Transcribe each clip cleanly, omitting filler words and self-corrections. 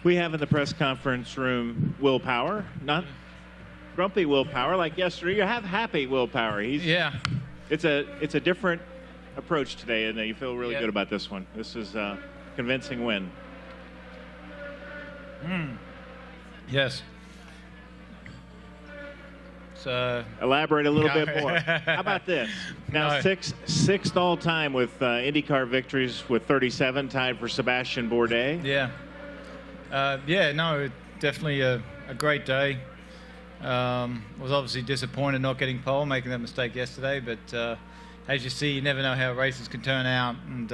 We have in the press conference room Will Power, not grumpy Will Power like yesterday. You have happy Will Power. Yeah. It's a different approach today, and you feel really good about this one. This is a convincing win. Yes. So elaborate a little bit more. How about this? Now sixth all time with IndyCar victories with 37, tied for Sebastian Bourdais. Yeah. No, definitely a great day. Was obviously disappointed not getting pole, making that mistake yesterday, but as you see, you never know how races can turn out, and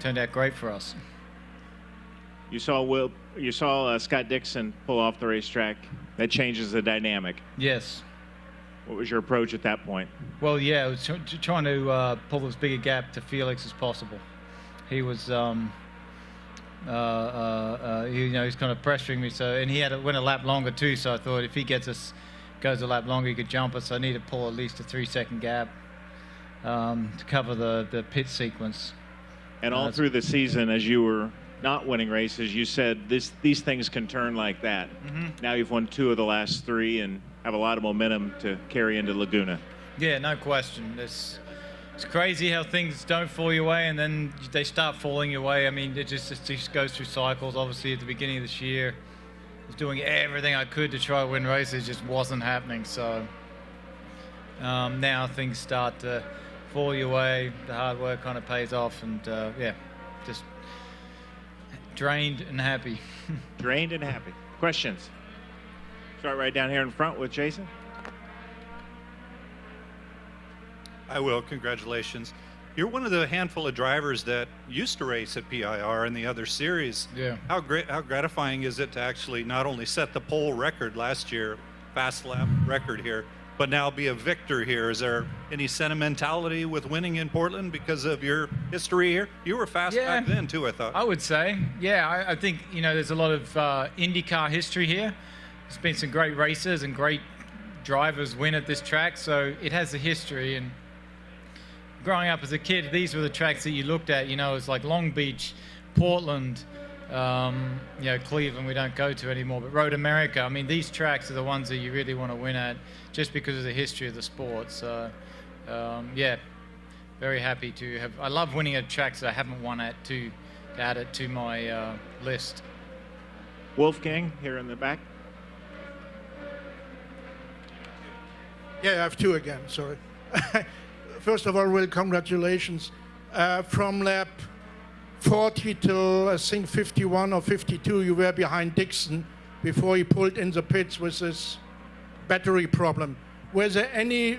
turned out great for us. You saw Scott Dixon pull off the racetrack. That changes the dynamic. Yes. What was your approach at that point? Well, I was trying to pull as big a gap to Felix as possible. He was, he's kind of pressuring me. So, and he went a lap longer too. So I thought if he goes a lap longer, he could jump us. So I need to pull at least a 3-second gap to cover the pit sequence. And all through the season, as you were not winning races, you said these things can turn like that. Mm-hmm. Now you've won 2 of the last 3 and have a lot of momentum to carry into Laguna. Yeah, no question. It's crazy how things don't fall your way and then they start falling your way. I mean, it just goes through cycles. Obviously, at the beginning of this year, I was doing everything I could to try to win races. It just wasn't happening. So now things start to fall your way. The hard work kind of pays off, and just drained and happy. Drained and happy. Questions? Start right down here in front with Jason. I will. Congratulations. You're one of the handful of drivers that used to race at PIR and the other series. Yeah. How gratifying is it to actually not only set the pole record last year, fast lap record here, but now be a victor here? Is there any sentimentality with winning in Portland because of your history here? You were fast back then too, I thought. I would say. Yeah, I think, there's a lot of IndyCar history here. There's been some great races and great drivers win at this track, so it has a history. And growing up as a kid, these were the tracks that you looked at, it's like Long Beach, Portland, Cleveland we don't go to anymore, but Road America. I mean, these tracks are the ones that you really want to win at just because of the history of the sport. So, very happy to have. I love winning at tracks that I haven't won at to add it to my list. Wolfgang, here in the back. Yeah, I have 2 again, sorry. First of all, Will, congratulations. From lap 40 till, I think, 51 or 52, you were behind Dixon before he pulled in the pits with this battery problem. Was there any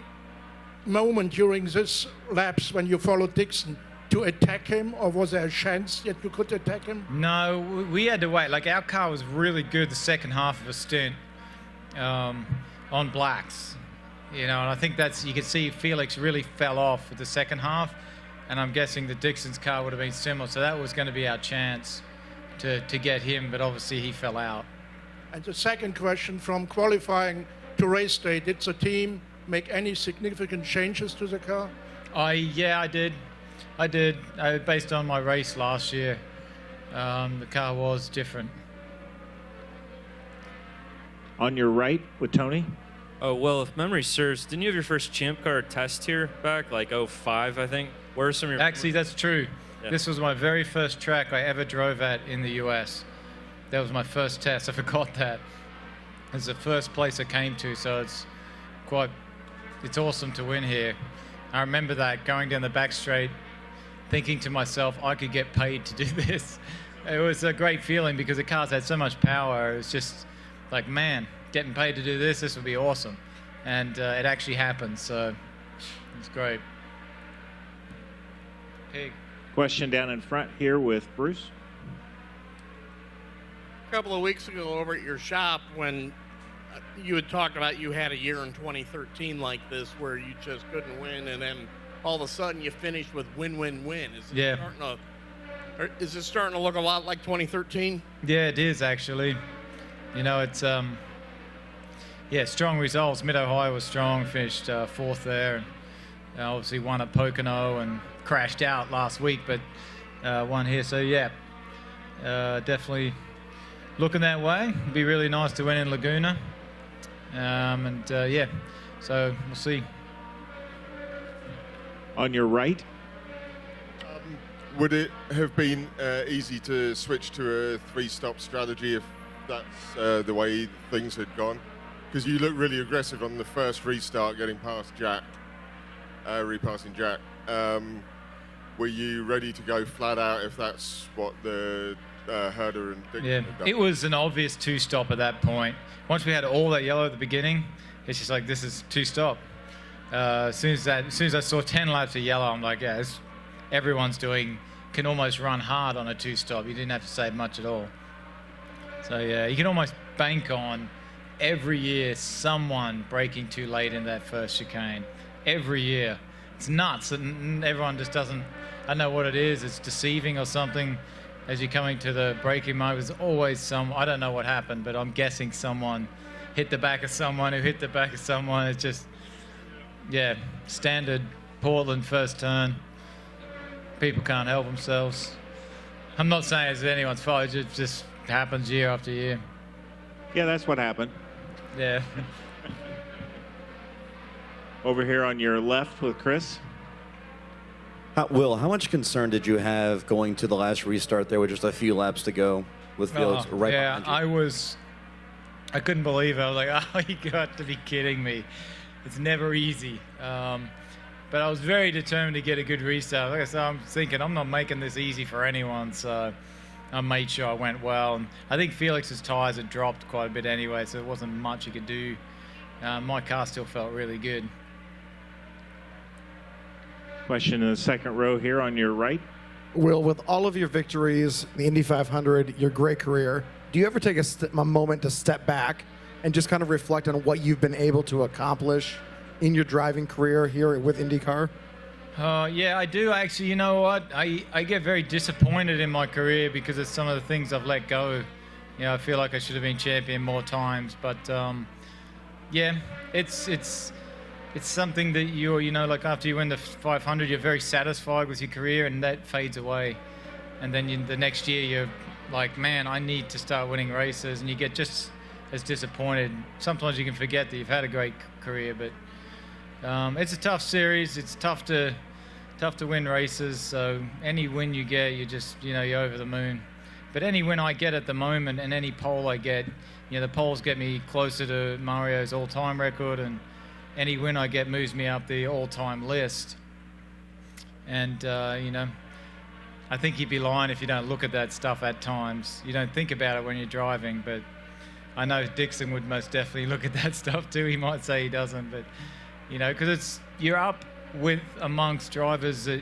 moment during this laps when you followed Dixon to attack him, or was there a chance that you could attack him? No, we had to wait. Like, our car was really good the second half of a stint on blacks. And I think you could see Felix really fell off with the second half. And I'm guessing the Dixon's car would have been similar. So that was going to be our chance to get him, but obviously he fell out. And the second question, from qualifying to race day, did the team make any significant changes to the car? I did. Based on my race last year, the car was different. On your right with Tony. Oh, well, if memory serves, didn't you have your first Champ Car test here back, like 05, I think? Where are some of your... Actually, that's true. Yeah. This was my very first track I ever drove at in the U.S. That was my first test. I forgot that. It's the first place I came to, so it's awesome to win here. I remember that, going down the back straight, thinking to myself, I could get paid to do this. It was a great feeling because the cars had so much power. It was just like, man, getting paid to do this would be awesome. And it actually happened, so it's great. Pig. Question down in front here with Bruce. A couple of weeks ago over at your shop, when you had talked about you had a year in 2013 like this where you just couldn't win, and then all of a sudden you finished with win-win-win. Is it starting to look a lot like 2013? Yeah, it is actually. It's strong results. Mid-Ohio was strong, finished 4th there, and obviously won at Pocono and crashed out last week, but won here. So definitely looking that way. It'd be really nice to win in Laguna. Yeah, so we'll see. On your right, would it have been easy to switch to a 3-stop strategy if that's the way things had gone? Because you looked really aggressive on the first restart, getting past Jack, repassing Jack. Were you ready to go flat out if that's what the Herder and Dick had done? It was an obvious 2-stop at that point. Once we had all that yellow at the beginning, it's just like, this is 2-stop. As soon as I saw 10 laps of yellow, I'm like, yeah, everyone's can almost run hard on a 2-stop. You didn't have to save much at all. So yeah, you can almost bank on every year someone braking too late in that first chicane. Every year. It's nuts. And everyone just doesn't, I don't know what it is. It's deceiving or something. As you're coming to the braking mode, there's always I don't know what happened, but I'm guessing someone hit the back of someone who hit the back of someone. It's just, yeah, standard Portland first turn. People can't help themselves. I'm not saying it's anyone's fault. It just happens year after year. yeah, that's what happened. Yeah. Over here on your left with Chris. Will, how much concern did you have going to the last restart there with just a few laps to go with Felix right behind you? I couldn't believe it. I was like, oh, you got to be kidding me. It's never easy. But I was very determined to get a good restart. Like I said, I'm thinking I'm not making this easy for anyone, so I made sure I went well. And I think Felix's tyres had dropped quite a bit anyway, so there wasn't much he could do. My car still felt really good. Question in the second row here on your right. Will, with all of your victories, the Indy 500, your great career, do you ever take a moment to step back and just kind of reflect on what you've been able to accomplish in your driving career here with IndyCar? Yeah, I do actually. You know what? I get very disappointed in my career because of some of the things I've let go. You know, I feel like I should have been champion more times. But yeah, it's something that you know, like after you win the 500, you're very satisfied with your career, and that fades away. And then the next year, you're like, man, I need to start winning races, and you get just as disappointed. Sometimes you can forget that you've had a great career, but it's a tough series. It's tough to win races. So any win you get, you're over the moon. But any win I get at the moment, and any pole I get, the poles get me closer to Mario's all-time record, and any win I get moves me up the all-time list. And, I think you'd be lying if you don't look at that stuff at times. You don't think about it when you're driving, but I know Dixon would most definitely look at that stuff too. He might say he doesn't, but, because you're up with amongst drivers that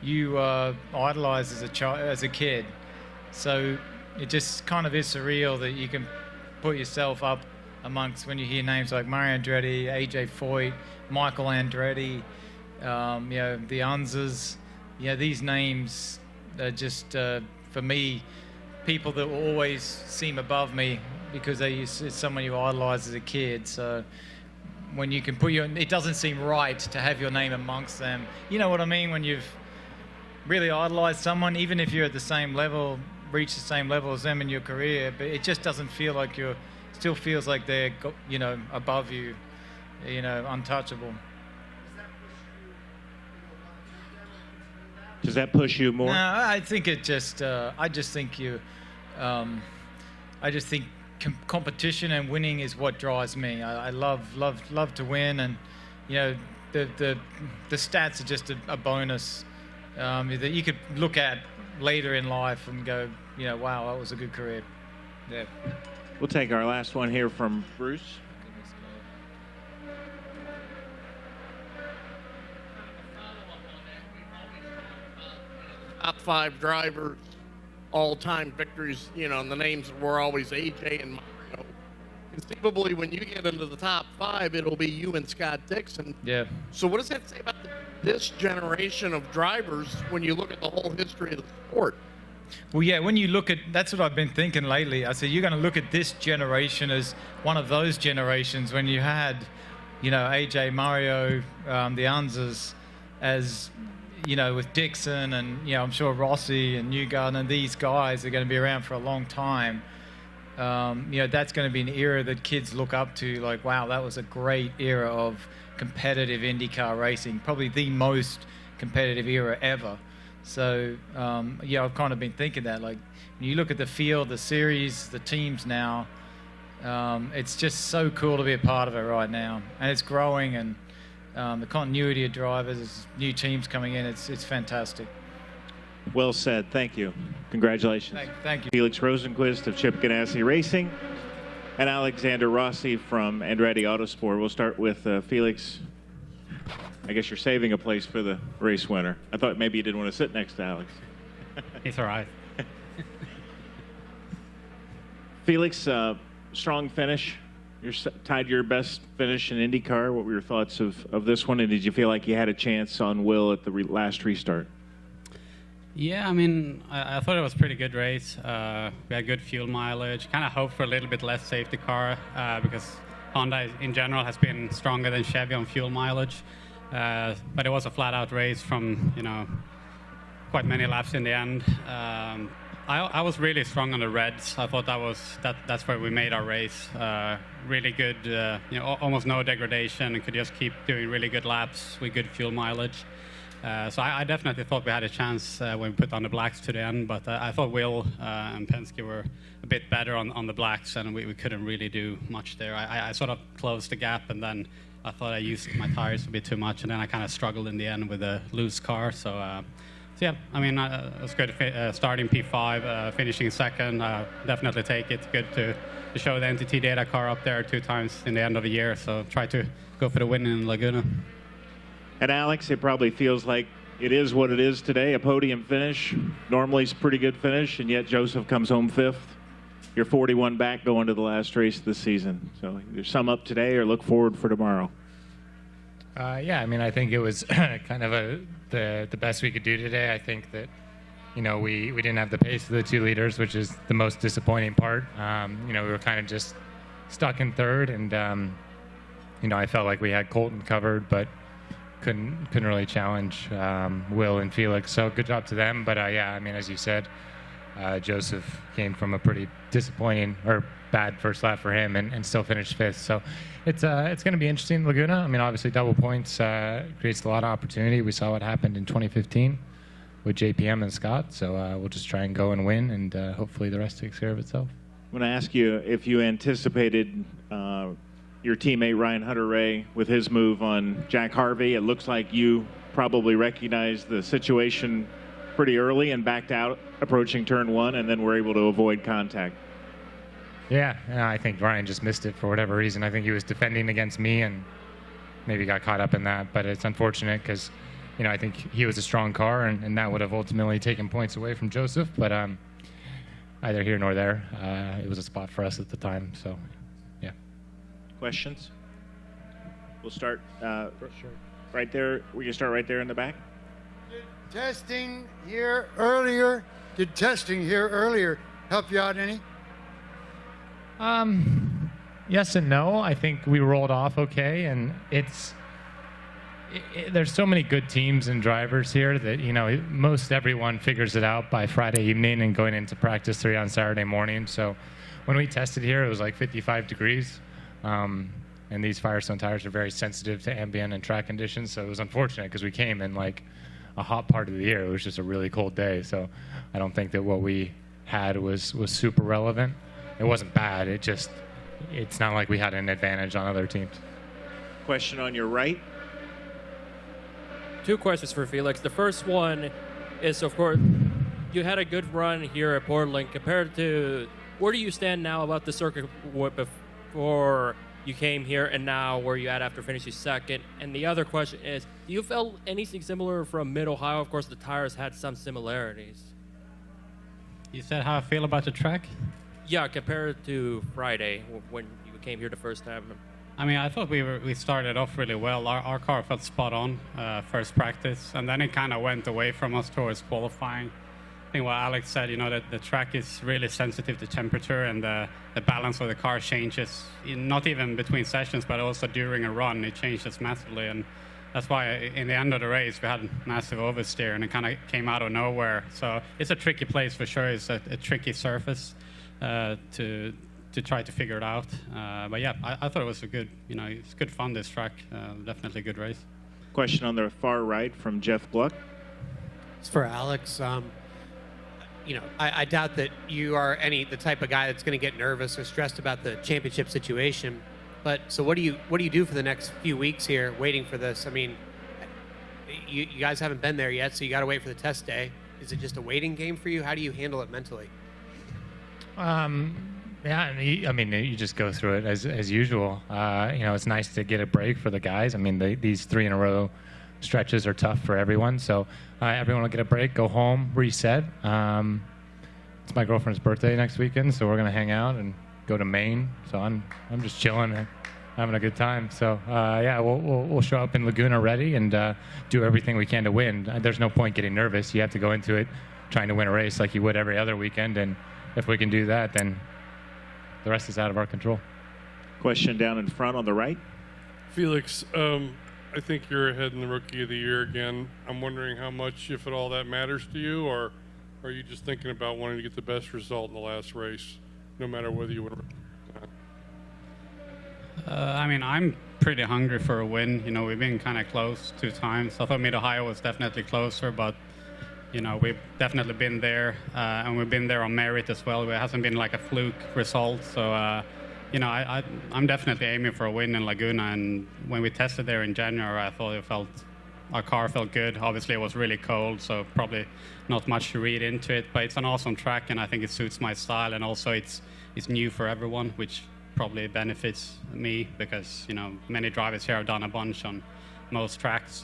you idolize as a kid. So it just kind of is surreal that you can put yourself up amongst when you hear names like Mario Andretti, AJ Foyt, Michael Andretti, the Unzers. These names are just, for me, people that will always seem above me because it's someone you idolize as a kid. So when you can it doesn't seem right to have your name amongst them. You know what I mean? When you've really idolized someone, even if you're at the same level, reach the same level as them in your career, but it just doesn't feel like still feels like they're, above you, untouchable. Does that push you more? No, I think it just, I just think competition and winning is what drives me. I love to win, and, the stats are just a bonus that you could look at later in life and go, wow, that was a good career. Yeah. We'll take our last one here from Bruce. Top 5 drivers, all-time victories, and the names were always AJ and Mario. Conceivably, when you get into the top 5, it'll be you and Scott Dixon. Yeah. So what does that say about this generation of drivers when you look at the whole history of the sport? Well, yeah, when you look at, that's what I've been thinking lately. I said, you're going to look at this generation as one of those generations when you had, AJ, Mario, the Unzers, as with Dixon and, I'm sure Rossi and Newgarden and these guys are going to be around for a long time. That's going to be an era that kids look up to, like, wow, that was a great era of competitive IndyCar racing, probably the most competitive era ever. So, I've kind of been thinking that, like, when you look at the field, the series, the teams now, it's just so cool to be a part of it right now. And it's growing, and the continuity of drivers, new teams coming in, it's fantastic. Well said. Thank you. Congratulations. Thank you. Felix Rosenqvist of Chip Ganassi Racing and Alexander Rossi from Andretti Autosport. We'll start with Felix. I guess you're saving a place for the race winner. I thought maybe you didn't want to sit next to Alex. It's all right. Felix, strong finish. You're tied to your best finish in IndyCar. What were your thoughts of this one, and did you feel like you had a chance on Will at the last restart? Yeah, I mean, I thought it was a pretty good race. We had good fuel mileage. Kind of hoped for a little bit less safety car because Honda in general has been stronger than Chevy on fuel mileage. But it was a flat-out race from, quite many laps in the end. I was really strong on the reds. I thought that's where we made our race. Really good, almost no degradation, and could just keep doing really good laps with good fuel mileage. So I definitely thought we had a chance when we put on the blacks to the end, but I thought Will and Penske were a bit better on the blacks, and we couldn't really do much there. I sort of closed the gap, and then I thought I used my tires a bit too much, and then I kind of struggled in the end with a loose car. So yeah, I mean, it was good starting P5, finishing second. Definitely take it. Good to show the NTT data car up there 2 times in the end of the year, so try to go for the win in Laguna. And Alex, it probably feels like it is what it is today, a podium finish. Normally it's a pretty good finish, and yet Josef comes home 5th. You're 41 back going to the last race of the season. So either sum up today or look forward for tomorrow. Yeah, I mean, I think it was kind of the best we could do today. I think that, we didn't have the pace of the 2 leaders, which is the most disappointing part. We were kind of just stuck in 3rd, and, I felt like we had Colton covered, but couldn't really challenge Will and Felix. So good job to them. But yeah, I mean, as you said, Josef came from a pretty disappointing or bad first lap for him and still finished 5th. So it's going to be interesting in Laguna. I mean, obviously double points creates a lot of opportunity. We saw what happened in 2015 with JPM and Scott. So we'll just try and go and win, and hopefully the rest takes care of itself. I'm going to ask you if you anticipated your teammate Ryan Hunter-Reay with his move on Jack Harvey. It looks like you probably recognized the situation pretty early and backed out approaching turn 1, and then were able to avoid contact. Yeah, I think Ryan just missed it for whatever reason. I think he was defending against me and maybe got caught up in that, but it's unfortunate because, I think he was a strong car, and that would have ultimately taken points away from Josef, but either here nor there. It was a spot for us at the time, so yeah. Questions? We'll start right there. We can start right there in the back. Did testing here earlier help you out any? Yes and no. I think we rolled off okay, and there's so many good teams and drivers here that most everyone figures it out by Friday evening and going into practice 3 on Saturday morning. So when we tested here, it was like 55 degrees. And these Firestone tires are very sensitive to ambient and track conditions, so it was unfortunate because we came in like a hot part of the year. It was just a really cold day, so I don't think that what we had was super relevant. It wasn't bad. It's not like we had an advantage on other teams. Question on your right. 2 questions for Felix. The first one is, of course, you had a good run here at Portland. Compared to where do you stand now about the circuit before you came here and now where you at after finishing 2nd? And the other question is, do you feel anything similar from Mid-Ohio? Of course, the tires had some similarities. You said how I feel about the track? Yeah, compared to Friday when you came here the first time. I mean, I thought we started off really well. Our car felt spot on first practice, and then it kind of went away from us towards qualifying. I think what Alex said, that the track is really sensitive to temperature, and the balance of the car changes, not even between sessions, but also during a run, it changes massively. And that's why in the end of the race we had massive oversteer, and it kind of came out of nowhere. So it's a tricky place for sure. It's a tricky surface to try to figure it out. But yeah, I thought it was it's good fun, this track. Definitely a good race. Question on the far right from Jeff Gluck. It's for Alex. I doubt that you are the type of guy that's going to get nervous or stressed about the championship situation. But so what do you do for the next few weeks here, waiting for this? I mean, you guys haven't been there yet, so you got to wait for the test day. Is it just a waiting game for you? How do you handle it mentally? Yeah, I mean, you just go through it as usual. It's nice to get a break for the guys. I mean, these 3 in a row stretches are tough for everyone. So everyone will get a break, go home, reset. It's my girlfriend's birthday next weekend, so we're gonna hang out and go to Maine. So I'm just chilling, having a good time. So we'll show up in Laguna ready and do everything we can to win. There's no point getting nervous. You have to go into it trying to win a race like you would every other weekend. And if we can do that, then the rest is out of our control. Question down in front on the right. Felix, I think you're ahead in the Rookie of the Year again. I'm wondering how much, if at all, that matters to you, or are you just thinking about wanting to get the best result in the last race, no matter whether you win or not? I mean, I'm pretty hungry for a win. We've been kind of close 2 times. I thought Mid-Ohio was definitely closer, but we've definitely been there, and we've been there on merit as well. It hasn't been like a fluke result. So, I'm definitely aiming for a win in Laguna. And when we tested there in January, I thought our car felt good. Obviously, it was really cold, so probably not much to read into it. But it's an awesome track, and I think it suits my style. And also, it's new for everyone, which probably benefits me because many drivers here have done a bunch on most tracks.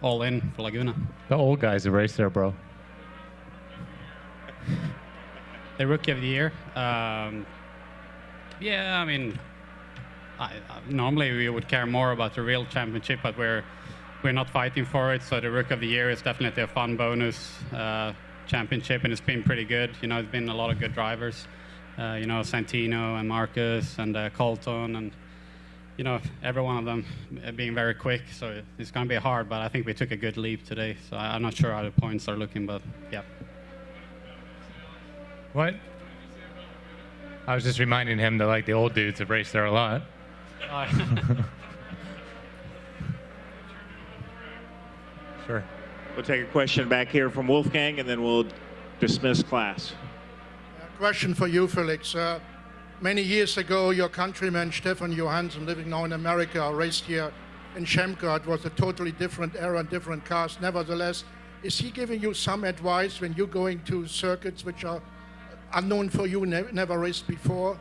All in for Laguna. The old guys have raced there, bro. The Rookie of the Year. I mean, normally we would care more about the real championship, but we're not fighting for it. So the Rookie of the Year is definitely a fun bonus championship, and it's been pretty good. It's been a lot of good drivers. Santino and Marcus and Colton and every one of them being very quick, so it's going to be hard, but I think we took a good leap today, so I'm not sure how the points are looking, but yeah. What? I was just reminding him that, like, the old dudes have raced there a lot. Sure. We'll take a question back here from Wolfgang, and then we'll dismiss class. Question for you, Felix. Many years ago, your countryman Stefan Johansson, living now in America, raced here in Shamgar. It was a totally different era and different cars. Nevertheless, is he giving you some advice when you're going to circuits which are unknown for you, never raced before?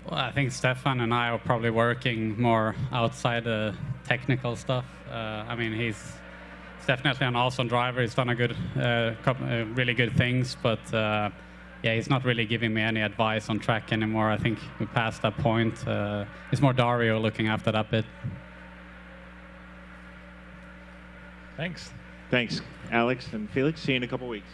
Well, I think Stefan and I are probably working more outside the technical stuff. I mean, he's definitely an awesome driver. He's done really good things, but he's not really giving me any advice on track anymore. I think we passed that point. It's more Dario looking after that bit. Thanks. Thanks, Alex and Felix. See you in a couple weeks.